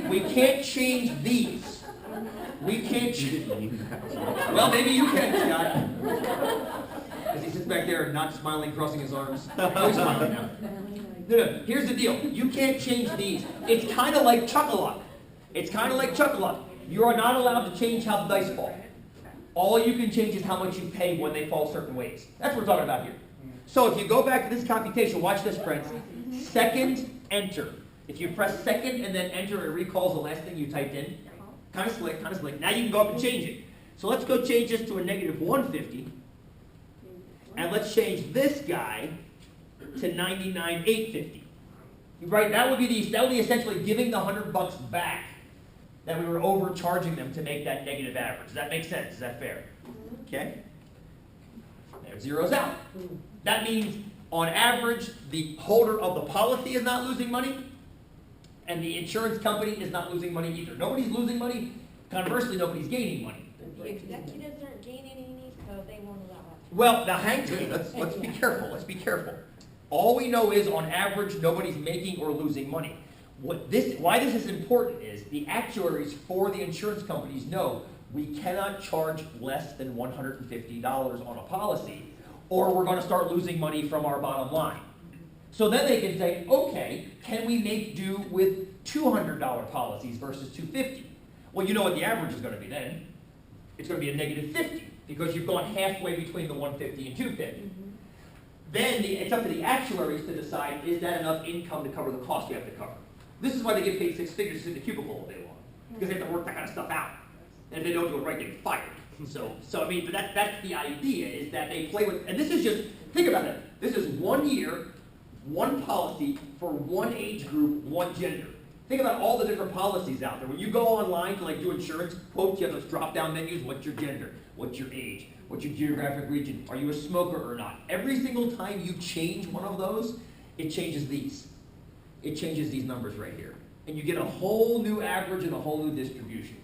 We can't change these. We can't change. Well, maybe you can, Scott. As he sits back there, not smiling, crossing his arms. Oh, he's smiling now. No, here's the deal. You can't change these. It's kind of like Chuck-a-Luck. It's kind of like Chuck-a-Luck. You are not allowed to change how the dice fall. All you can change is how much you pay when they fall certain ways. That's what we're talking about here. So if you go back to this computation, watch this, friends. Second, enter. If you press second and then enter, it recalls the last thing you typed in. Kind of slick, kind of slick. Now you can go up and change it. So let's go change this to a negative 150. And let's change this guy to 99,850. Right? That would be essentially giving the $100 back that we were overcharging them to make that negative average. Does that make sense? Is that fair? Okay. There, zeroes out. That means, on average, the holder of the policy is not losing money, and the insurance company is not losing money either. Nobody's losing money. Conversely, nobody's gaining money. The executives aren't gaining any, so they won't allow it. Well, now hang to it. Let's be careful. Let's be careful. All we know is, on average, nobody's making or losing money. Why this is important is the actuaries for the insurance companies know we cannot charge less than $150 on a policy, or we're going to start losing money from our bottom line. So then they can say, okay, can we make do with $200 policies versus $250? Well, you know what the average is going to be then. It's going to be a negative 50 because you've gone halfway between the 150 and 250. Then it's up to the actuaries to decide, is that enough income to cover the cost you have to cover? This is why they get paid 6 figures to sit in the cubicle all day long, because they have to work that kind of stuff out. And if they don't do it right, they get fired. So I mean, but that's the idea, is that they play with, and this is just, think about it. This is 1 year, one policy for one age group, one gender. Think about all the different policies out there. When you go online to do insurance quotes, you have those drop-down menus. What's your gender? What's your age? What's your geographic region? Are you a smoker or not? Every single time you change one of those, it changes these. It changes these numbers right here. And you get a whole new average and a whole new distribution.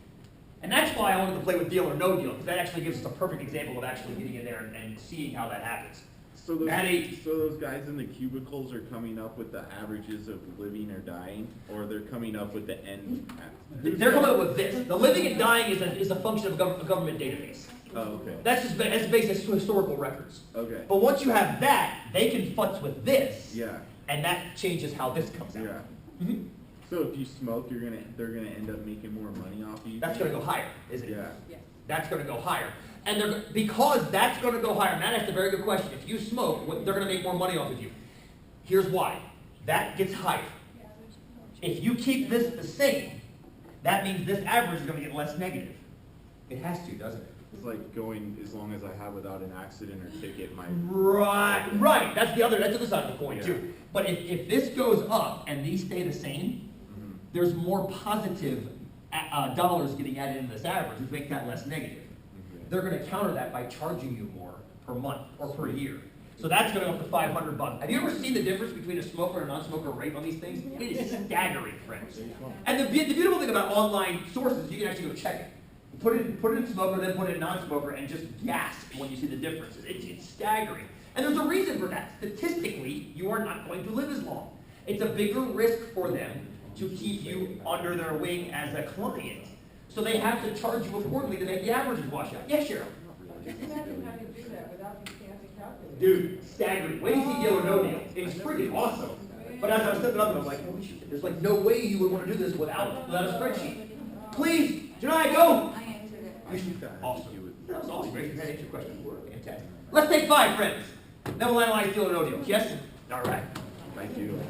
And that's why I wanted to play with deal or no deal, because that actually gives us a perfect example of actually getting in there and seeing how that happens. So those guys in the cubicles are coming up with the averages of living or dying, or they're coming up with the end? They're coming up with this. The living and dying is a function of a government database. Oh, okay. That's based on historical records. Okay. But once you have that, they can futz with this. Yeah. And that changes how this comes out. Yeah. Mm-hmm. So if you smoke, they're gonna end up making more money off you. That's going to go higher, isn't it? Yeah. That's going to go higher. And because that's going to go higher, Matt asked a very good question. If you smoke, they're going to make more money off of you. Here's why. That gets higher. If you keep this the same, that means this average is going to get less negative. It has to, doesn't it? It's like going as long as I have without an accident or ticket. Right. That's the other side of the coin, yeah. too. But if this goes up and these stay the same, there's more positive dollars getting added into this average, which make that less negative. They're going to counter that by charging you more per month or per year. So that's going to go up to $500. Have you ever seen the difference between a smoker and a non-smoker rate on these things? It is staggering, friends. And the beautiful thing about online sources, you can actually go check it. Put it in smoker, then put it in non-smoker, and just gasp when you see the differences. It's staggering. And there's a reason for that. Statistically, you are not going to live as long. It's a bigger risk for them to keep you under their wing as a client. So they have to charge you accordingly to make the averages wash out. Yes, Cheryl? Just imagine how you do that without you fancy calculator. Dude, staggering. Wait to see deal or no deal. It's freaking awesome. But as I was setting it up, I was like, holy shit, there's no way you would want to do this without a spreadsheet. Please, Janai, go! I answered it. Awesome. That was awesome. Great. You had answer question. Fantastic. Let's take 5, friends. Then we'll analyze deal or no deal. Yes? All right. Thank you.